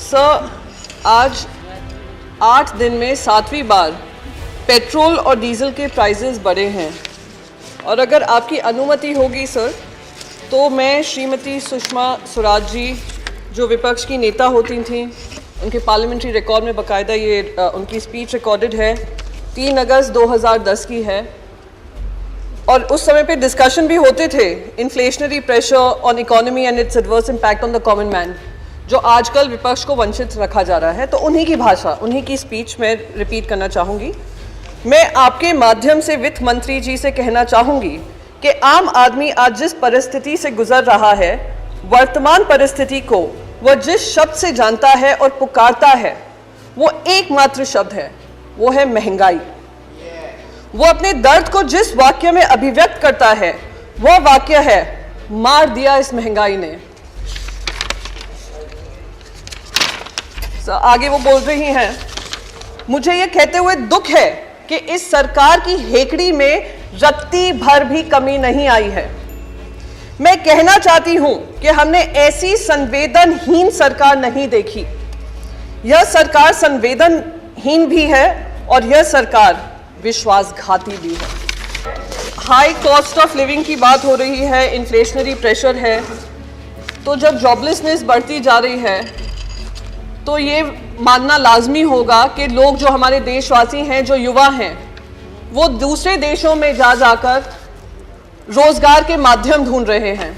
Sir, आज 8 दिन में 7वीं बार पेट्रोल और डीजल के प्राइसेस बढ़े हैं और अगर आपकी अनुमति होगी सर, तो मैं श्रीमती सुषमा स्वराज जी, जो विपक्ष की नेता होती थीं, उनके पार्लियामेंट्री रिकॉर्ड में बाकायदा ये उनकी स्पीच रिकॉर्डेड है, 3 अगस्त 2010 की है, और उस समय पे डिस्कशन भी होते थे inflationary pressure on economy and it's adverse impact on the common man, जो आजकल विपक्ष को वंचित रखा जा रहा है। तो उन्हीं की भाषा, उन्हीं की स्पीच मैं रिपीट करना चाहूँगी। मैं आपके माध्यम से वित्त मंत्री जी से कहना चाहूँगी कि आम आदमी आज जिस परिस्थिति से गुजर रहा है, वर्तमान परिस्थिति को वह जिस शब्द से जानता है और पुकारता है, वो एकमात्र शब्द है, वो है महंगाई। वो अपने दर्द को जिस वाक्य में अभिव्यक्त करता है, वह वाक्य है, मार दिया इस महंगाई ने। आगे वो बोल रही हैं, मुझे ये कहते हुए दुख है कि इस सरकार की हेकड़ी में रत्ती भर भी कमी नहीं आई है। मैं कहना चाहती हूं कि हमने ऐसी संवेदनहीन सरकार नहीं देखी। यह सरकार संवेदनहीन भी है और यह सरकार विश्वासघाती भी है। हाई कॉस्ट ऑफ लिविंग की बात हो रही है, इन्फ्लेशनरी प्रेशर है, तो जब जॉबलेसनेस बढ़ती जा रही है तो ये मानना लाजमी होगा कि लोग, जो हमारे देशवासी हैं, जो युवा हैं, वो दूसरे देशों में जाकर रोजगार के माध्यम ढूंढ रहे हैं,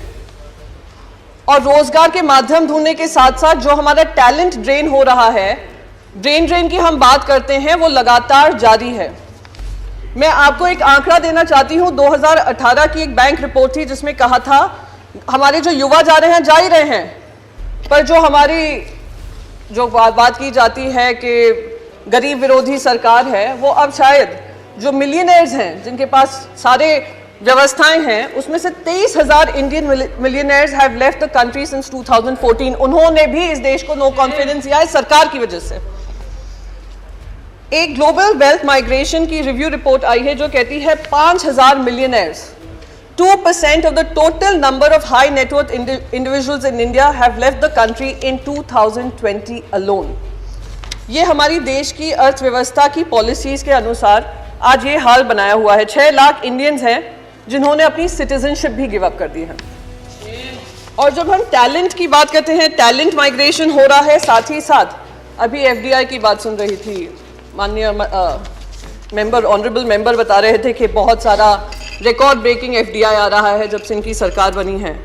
और रोजगार के माध्यम ढूंढने के साथ साथ जो हमारा टैलेंट ड्रेन हो रहा है, ब्रेन ड्रेन की हम बात करते हैं, वो लगातार जारी है। मैं आपको एक आंकड़ा देना चाहती हूं, 2018 की एक बैंक रिपोर्ट थी जिसमें कहा था हमारे जो युवा जा रहे हैं, जा ही रहे हैं, पर जो हमारी जो बात की जाती है कि गरीब विरोधी सरकार है, वो अब शायद जो मिलियनेयर्स हैं, जिनके पास सारे व्यवस्थाएं हैं, उसमें से 23,000 Indian millionaires have left the country since 2014। उन्होंने भी इस देश को नो कॉन्फिडेंस दिया है सरकार की वजह से। एक ग्लोबल वेल्थ माइग्रेशन की रिव्यू रिपोर्ट आई है जो कहती है 5,000 millionaires, 2% of the total number of high net worth individuals in India have left the country in 2020 alone. ये हमारी देश की अर्थव्यवस्था की पॉलिसीज के अनुसार आज ये हाल बनाया हुआ है। 6 लाख इंडियंस हैं जिन्होंने अपनी सिटीजनशिप भी गिव अप कर दी है। और जब हम टैलेंट की बात करते हैं, टैलेंट माइग्रेशन हो रहा है, साथ ही साथ अभी FDI की बात सुन रही थी, माननीय मेंबर, ऑनरेबल मेंबर बता रहे थे कि बहुत सारा रिकॉर्ड ब्रेकिंग FDI आ रहा है जब से इनकी सरकार बनी है।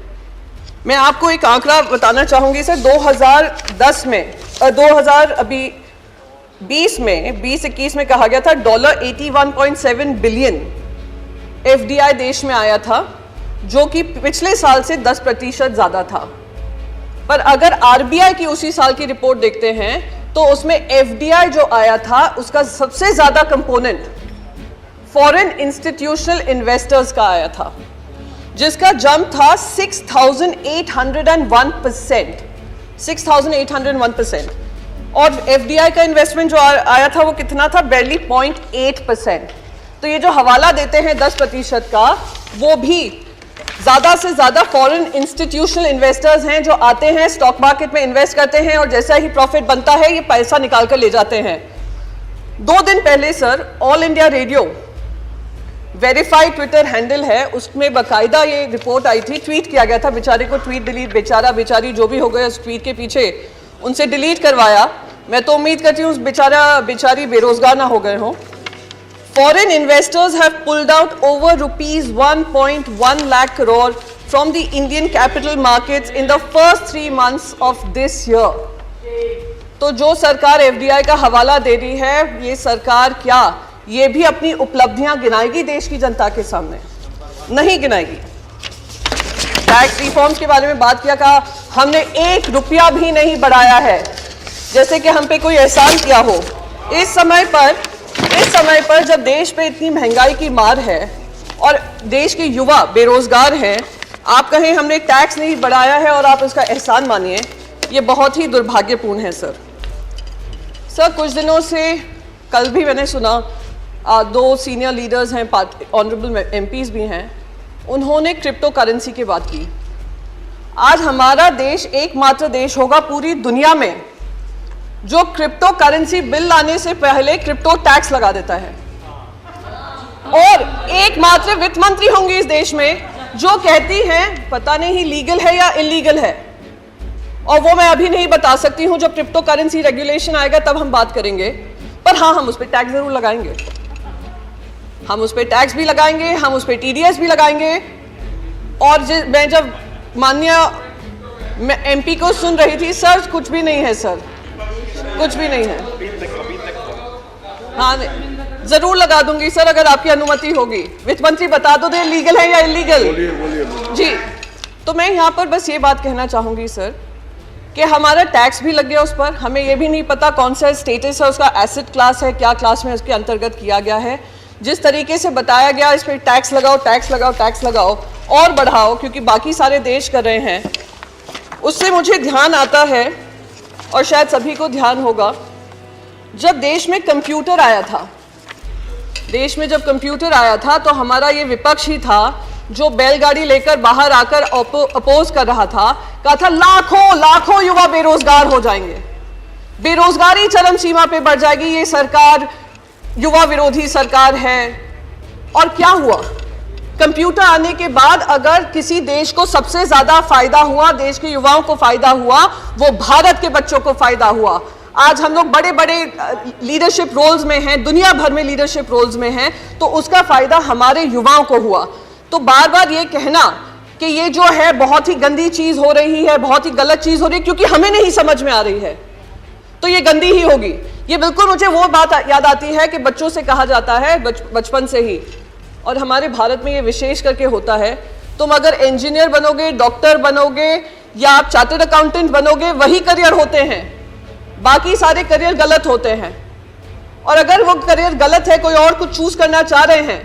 मैं आपको एक आंकड़ा बताना चाहूँगी सर, 2010 में 2020 में 2021 में कहा गया था $81.7 बिलियन FDI देश में आया था, जो कि पिछले साल से 10% ज़्यादा था। पर अगर RBI की उसी साल की रिपोर्ट देखते हैं तो उसमें FDI जो आया था, उसका सबसे ज़्यादा कंपोनेंट फॉरेन इंस्टीट्यूशनल इन्वेस्टर्स का आया था, जिसका जंप था 6,801%, 6,801%। और FDI का इन्वेस्टमेंट जो आया था वो कितना था, barely 0.8%। तो ये जो हवाला देते हैं 10% का, वो भी ज़्यादा से ज़्यादा फॉरेन इंस्टीट्यूशनल इन्वेस्टर्स हैं, जो आते हैं, स्टॉक मार्केट में इन्वेस्ट करते हैं, और जैसा ही प्रॉफिट बनता है ये पैसा निकाल कर ले जाते हैं। 2 दिन पहले sir, all India radio verified Twitter handle है, उसमें बाकायदा ये रिपोर्ट आई थी, ट्वीट किया गया था, बेचारे को ट्वीट डिलीट, बेचारी जो भी हो गया उस ट्वीट के पीछे, उनसे डिलीट करवाया। मैं तो उम्मीद करती हूँ उस बेचारी बेरोजगार ना हो गए हों। Foreign investors have pulled out over ₹1.1 lakh crore from the Indian capital markets in the first 3 months of this year. तो जो सरकार FDI का हवाला दे रही है, ये सरकार क्या ये भी अपनी उपलब्धियां गिनाएगी देश की जनता के सामने? नहीं गिनाएगी। टैक्स रिफॉर्म्स के बारे में बात किया, कहा हमने 1 रुपया भी नहीं बढ़ाया है, जैसे कि हम पे कोई एहसान किया हो। इस समय पर जब देश पे इतनी महंगाई की मार है और देश के युवा बेरोजगार हैं, आप कहें हमने टैक्स नहीं बढ़ाया है और आप उसका एहसान मानिए, ये बहुत ही दुर्भाग्यपूर्ण है सर। कुछ दिनों से, कल भी मैंने सुना, 2 सीनियर लीडर्स हैं, ऑनरेबल MPs भी हैं, उन्होंने क्रिप्टो करेंसी की बात की। आज हमारा देश एकमात्र देश होगा पूरी दुनिया में जो क्रिप्टो करेंसी बिल लाने से पहले क्रिप्टो टैक्स लगा देता है, और एकमात्र वित्त मंत्री होंगी इस देश में जो कहती हैं पता नहीं लीगल है या इलीगल है, और वो मैं अभी नहीं बता सकती हूं। जब क्रिप्टो करेंसी रेगुलेशन आएगा तब हम बात करेंगे, पर हाँ, हम उस पर टैक्स जरूर लगाएंगे, हम उस पर टैक्स भी लगाएंगे, हम उस पर टीडीएस भी लगाएंगे। और मैं जब माननीय एमपी को सुन रही थी, सर कुछ भी नहीं है, सर कुछ भी नहीं है। हाँ, जरूर लगा दूंगी सर, अगर आपकी अनुमति होगी। वित्त मंत्री बता दो दे लीगल है या इलीगल। जी, तो मैं यहाँ पर बस ये बात कहना चाहूंगी सर कि हमारा टैक्स भी लग गया उस पर, हमें ये भी नहीं पता कौन सा स्टेटस है उसका, एसेट क्लास है, क्या क्लास में उसके अंतर्गत किया गया है। जिस तरीके से बताया गया इस पर टैक्स लगाओ, टैक्स लगाओ, टैक्स लगाओ और बढ़ाओ, क्योंकि बाकी सारे देश कर रहे हैं, उससे मुझे ध्यान आता है, और शायद सभी को ध्यान होगा, जब देश में कंप्यूटर आया था, देश में जब कंप्यूटर आया था तो हमारा ये विपक्ष ही था जो बैलगाड़ी लेकर बाहर आकर अपोज कर रहा था, कहा था लाखों लाखों युवा बेरोजगार हो जाएंगे, बेरोजगारी चरम सीमा पे बढ़ जाएगी, ये सरकार युवा विरोधी सरकार है। और क्या हुआ? कंप्यूटर आने के बाद अगर किसी देश को सबसे ज्यादा फायदा हुआ, देश के युवाओं को फायदा हुआ, वो भारत के बच्चों को फायदा हुआ। आज हम लोग बड़े बड़े लीडरशिप रोल्स में हैं, दुनिया भर में लीडरशिप रोल्स में हैं, तो उसका फायदा हमारे युवाओं को हुआ। तो बार बार ये कहना कि ये जो है बहुत ही गंदी चीज हो रही है, बहुत ही गलत चीज हो रही है, क्योंकि हमें नहीं समझ में आ रही है, तो ये गंदी ही होगी। ये बिल्कुल मुझे वो बात याद आती है कि बच्चों से कहा जाता है बचपन से ही, और हमारे भारत में ये विशेष करके होता है, तुम अगर इंजीनियर बनोगे, डॉक्टर बनोगे या आप चार्टर्ड अकाउंटेंट बनोगे, वही करियर होते हैं, बाकी सारे करियर गलत होते हैं। और अगर वो करियर गलत है, कोई और कुछ चूज करना चाह रहे हैं,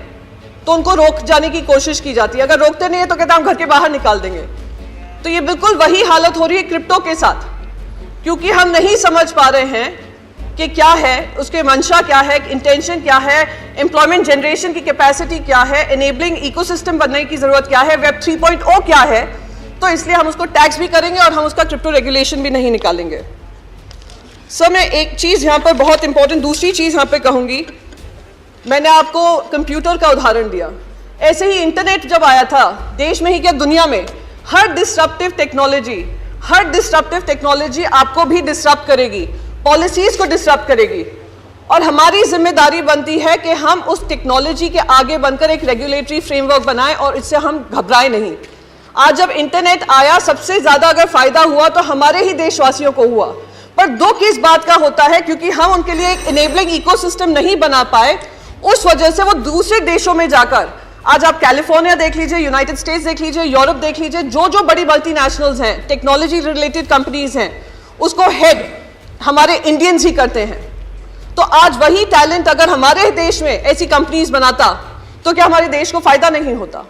तो उनको रोक जाने की कोशिश की जाती है। अगर रोकते नहीं है तो कहते हैं हम घर के बाहर निकाल देंगे। तो ये बिल्कुल वही हालत हो रही है क्रिप्टो के साथ, क्योंकि हम नहीं समझ पा रहे हैं कि क्या है उसके मंशा, क्या है इंटेंशन, क्या है एम्प्लॉयमेंट जनरेशन की कैपेसिटी, क्या है एनेबलिंग इकोसिस्टम बनने की जरूरत, क्या है वेब 3.0 क्या है। तो इसलिए हम उसको टैक्स भी करेंगे और हम उसका क्रिप्टो रेगुलेशन भी नहीं निकालेंगे। सर, मैं एक चीज यहां पर बहुत इंपॉर्टेंट, दूसरी चीज यहां पे कहूंगी। मैंने आपको कंप्यूटर का उदाहरण दिया, ऐसे ही इंटरनेट जब आया था, देश में ही क्या दुनिया में, हर डिस्ट्रप्टिव टेक्नोलॉजी आपको भी डिस्टर्ब करेगी, पॉलिसीज को डिस्टर्ब करेगी, और हमारी जिम्मेदारी बनती है कि हम उस टेक्नोलॉजी के आगे बनकर एक रेगुलेटरी फ्रेमवर्क बनाएं और इससे हम घबराएं नहीं। आज जब इंटरनेट आया, सबसे ज्यादा अगर फायदा हुआ तो हमारे ही देशवासियों को हुआ, पर दुख इस बात का होता है क्योंकि हम उनके लिए एक इनेबलिंग इकोसिस्टम नहीं बना पाए, उस वजह से वो दूसरे देशों में जाकर, आज आप कैलिफोर्निया देख लीजिए, यूनाइटेड स्टेट्स देख लीजिए, यूरोप देख लीजिए, जो बड़ी मल्टीनेशनल्स हैं, टेक्नोलॉजी रिलेटेड कंपनीज हैं, उसको हेड हमारे इंडियंस ही करते हैं। तो आज वही टैलेंट अगर हमारे देश में ऐसी कंपनीज बनाता तो क्या हमारे देश को फायदा नहीं होता?